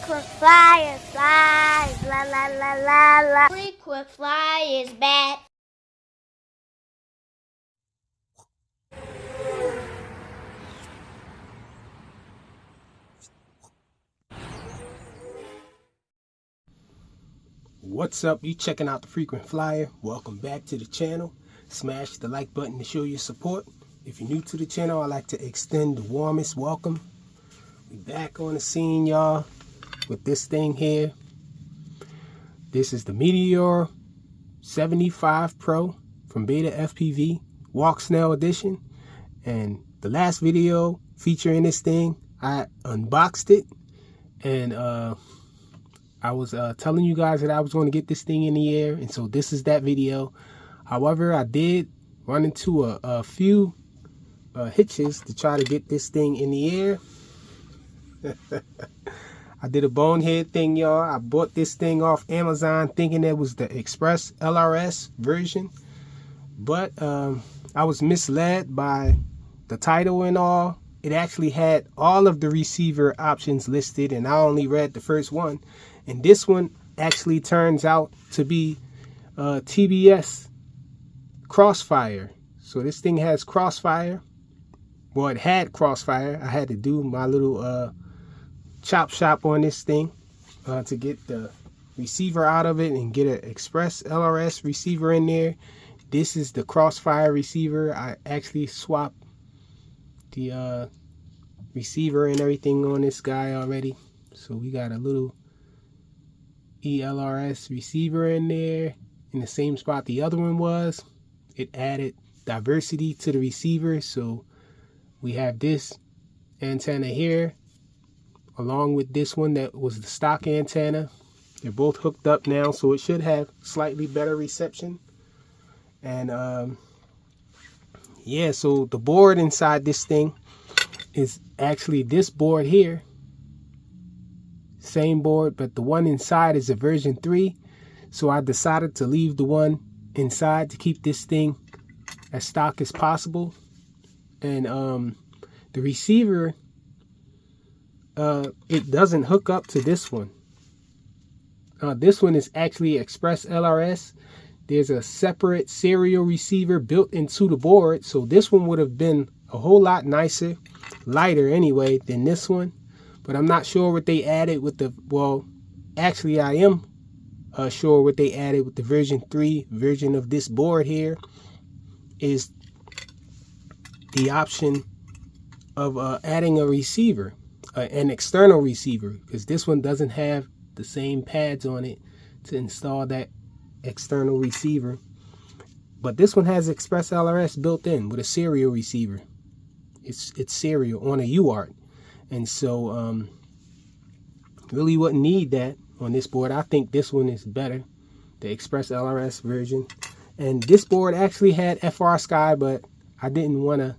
Frequent flyer flies, la la la la la. Frequent flyer is back. What's up? You checking out the Frequent Flyer? Welcome back to the channel. Smash the like button to show your support. If you're new to the channel, I'd like to extend the warmest welcome. We back on the scene, y'all, with this thing here. This is the Meteor 75 Pro from BetaFPV Walksnail edition. And the last video featuring this thing, I unboxed it, and I was telling you guys that I was going to get this thing in the air, and so this is that video. However, I did run into a few hitches to try to get this thing in the air. I did a bonehead thing, y'all. I bought this thing off Amazon thinking it was the Express LRS version, but I was misled by the title and all. It actually had all of the receiver options listed, and I only read the first one. And this one actually turns out to be TBS Crossfire. So this thing has Crossfire. Well, it had Crossfire. I had to do my little chop shop on this thing to get the receiver out of it and get an Express LRS receiver in there. This is the Crossfire receiver. I actually swapped the receiver and everything on this guy already. So we got a little ELRS receiver in there in the same spot the other one was. It added diversity to the receiver, so we have this antenna here along with this one that was the stock antenna. They're both hooked up now, so it should have slightly better reception. And yeah, so the board inside this thing is actually this board here. Same board, but the one inside is a version 3. So I decided to leave the one inside to keep this thing as stock as possible. And the receiver, it doesn't hook up to this one. This one is actually Express LRS. There's a separate serial receiver built into the board. So this one would have been a whole lot nicer, lighter anyway, than this one. But I'm not sure what they added with the, well, actually I am sure what they added with the version 3 version of this board here is the option of adding a receiver, an external receiver, because this one doesn't have the same pads on it to install that external receiver. But this one has Express LRS built in with a serial receiver. It's serial on a UART. And so really wouldn't need that on this board. I think this one is better, the Express LRS version. And this board actually had FR Sky, but I didn't want to.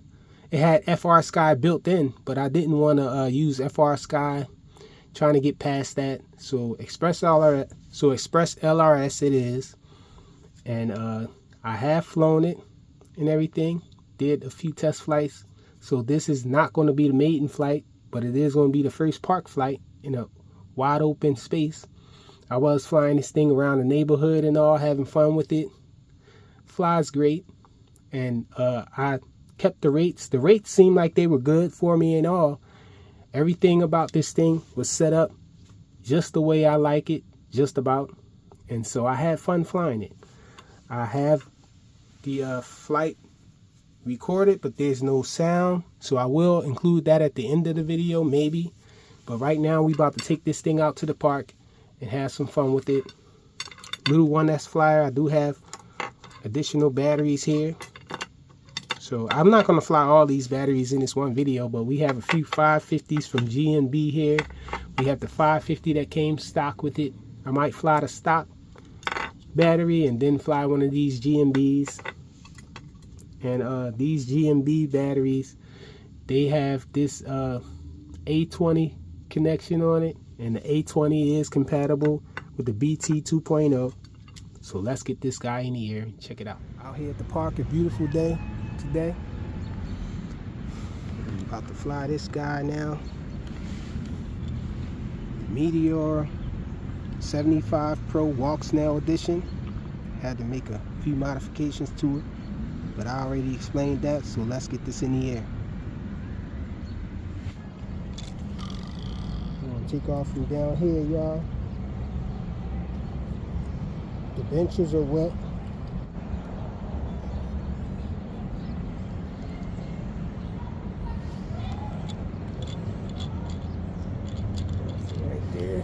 It had FR Sky built in, but I didn't want to use FR Sky, trying to get past that. So Express LRS it is. And I have flown it and everything, did a few test flights. So this is not going to be the maiden flight, but it is going to be the first park flight in a wide open space. I was flying this thing around the neighborhood and all, having fun with it. Flies great. And I kept the rates. The rates seemed like they were good for me and all. Everything about this thing was set up just the way I like it, just about. And so I had fun flying it. I have the flight recorded, but there's no sound, so I will include that at the end of the video maybe. But right now we about to take this thing out to the park and have some fun with it. Little 1S flyer. I do have additional batteries here, so I'm not going to fly all these batteries in this one video, but we have a few 550s from GNB here. We have the 550 that came stock with it. I might fly the stock battery and then fly one of these GNBs. And these GNB batteries, they have this A20 connection on it, and the A20 is compatible with the BT 2.0. So let's get this guy in the air and check it out. Out here at the park, a beautiful day today. I'm about to fly this guy now. Meteor 75 Pro Walksnail edition. Had to make a few modifications to it, but I already explained that, so let's get this in the air. I'm gonna take off from down here, y'all. The benches are wet. Right there.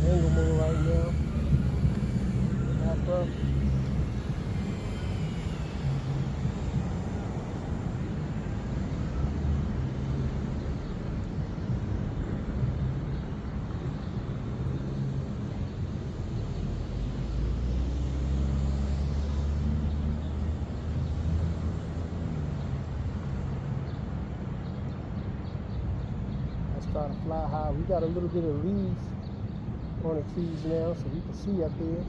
Angle move right now. Back up. Let's try to fly high. We got a little bit of leaves on the trees now, so we can see up there.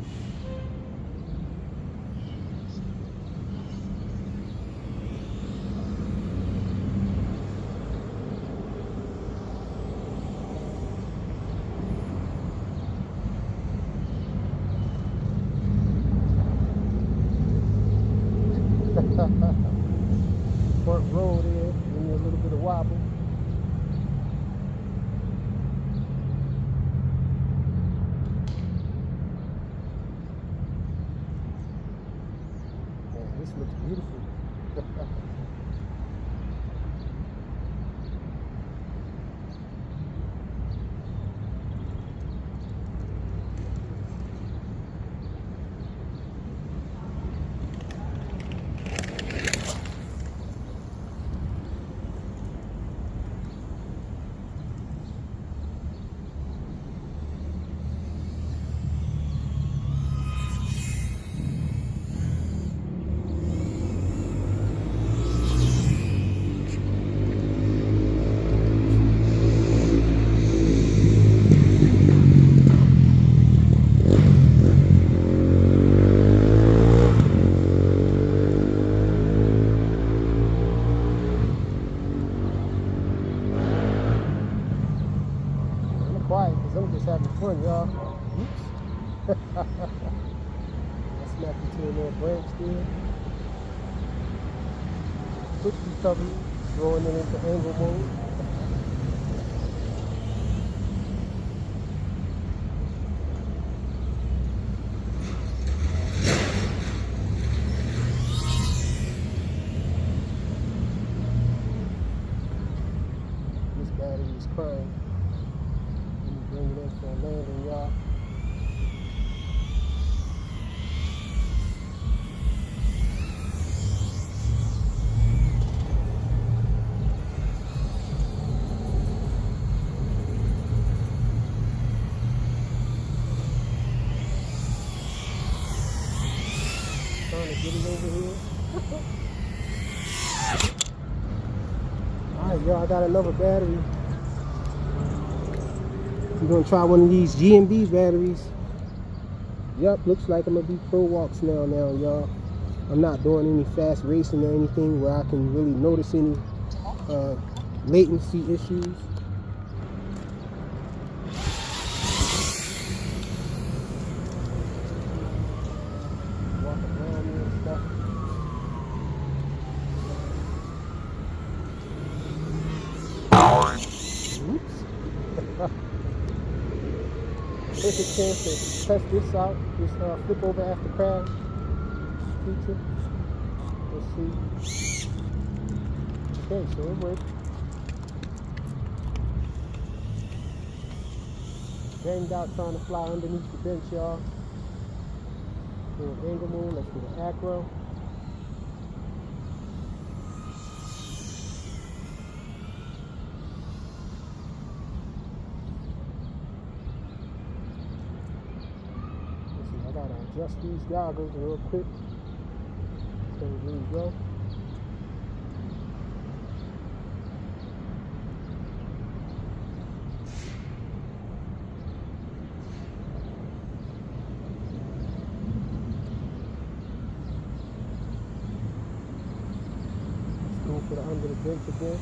Fork road there, give me a little bit of wobble. Man, this looks beautiful. Quiet because I'm just having fun, y'all. Oops. I smacked into a little branch there. Quick recovery, throwing it into angle mode. This battery is crying. Bring it in for a landing, y'all. Trying to get it over here. Alright, y'all, I got another battery. I'm gonna try one of these G&B batteries. Yep, looks like I'm gonna be pro Walksnail now, y'all. I'm not doing any fast racing or anything where I can really notice any latency issues. Walk around me and stuff. Oops. Take a chance to test this out, this flip over after crash feature. Let's see. Okay, so it worked. Banged out trying to fly underneath the bench, y'all. Do an angle move, let's do the acro. I gotta adjust these goggles real quick. So there you go. put it under the bench again.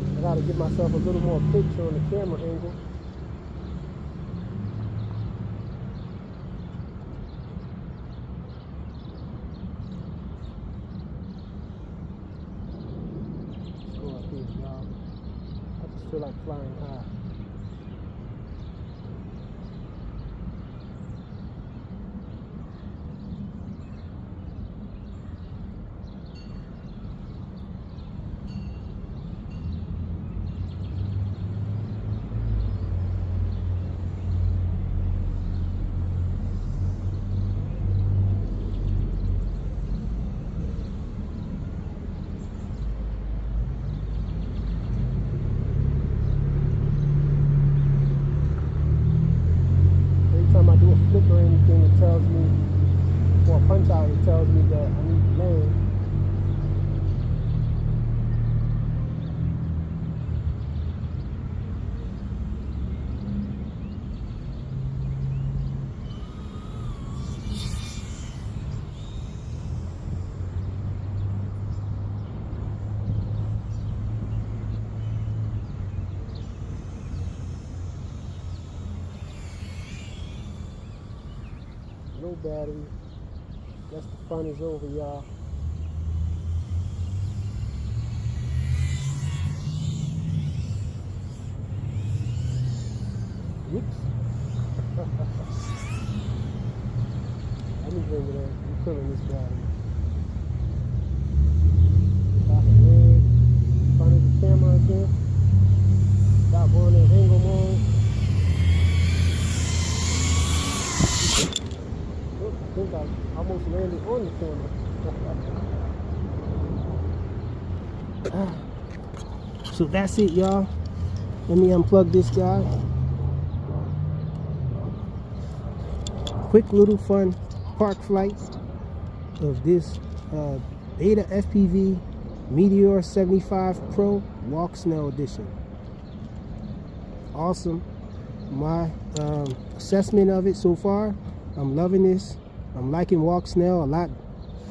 I gotta give myself a little more picture on the camera angle. Let's go up here, y'all. I just feel like flying high. Anytime I do a flip or anything, it tells me, or a punch out, it tells me that I need to land. No battery. Guess the fun is over, y'all. Whoops. Let me bring it in. I'm killing this battery. Stop it in front of the camera again. Stop going in angle mode. I think I almost landed on the camera. So that's it, y'all. Let me unplug this guy. Quick little fun park flight of this BetaFPV Meteor 75 Pro Walksnail edition. Awesome. My assessment of it so far, I'm loving this. I'm liking Walksnail a lot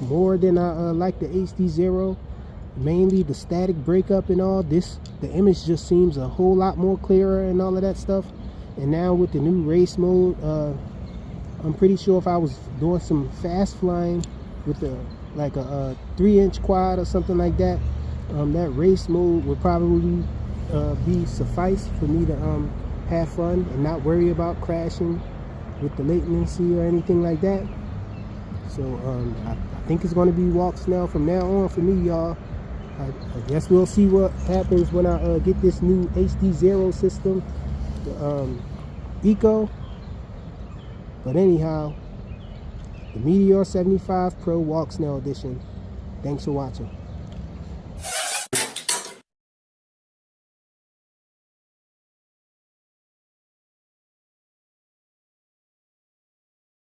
more than I like the HD0. Mainly the static breakup and all this. The image just seems a whole lot more clearer and all of that stuff. And now with the new race mode, I'm pretty sure if I was doing some fast flying with like a 3-inch quad or something like that, that race mode would probably be suffice for me to have fun and not worry about crashing with the latency or anything like that. So I think it's going to be Walksnail from now on for me, y'all. I guess we'll see what happens when I get this new HD0 system, the Eco. But anyhow, the Meteor 75 Pro Walksnail edition. Thanks for watching.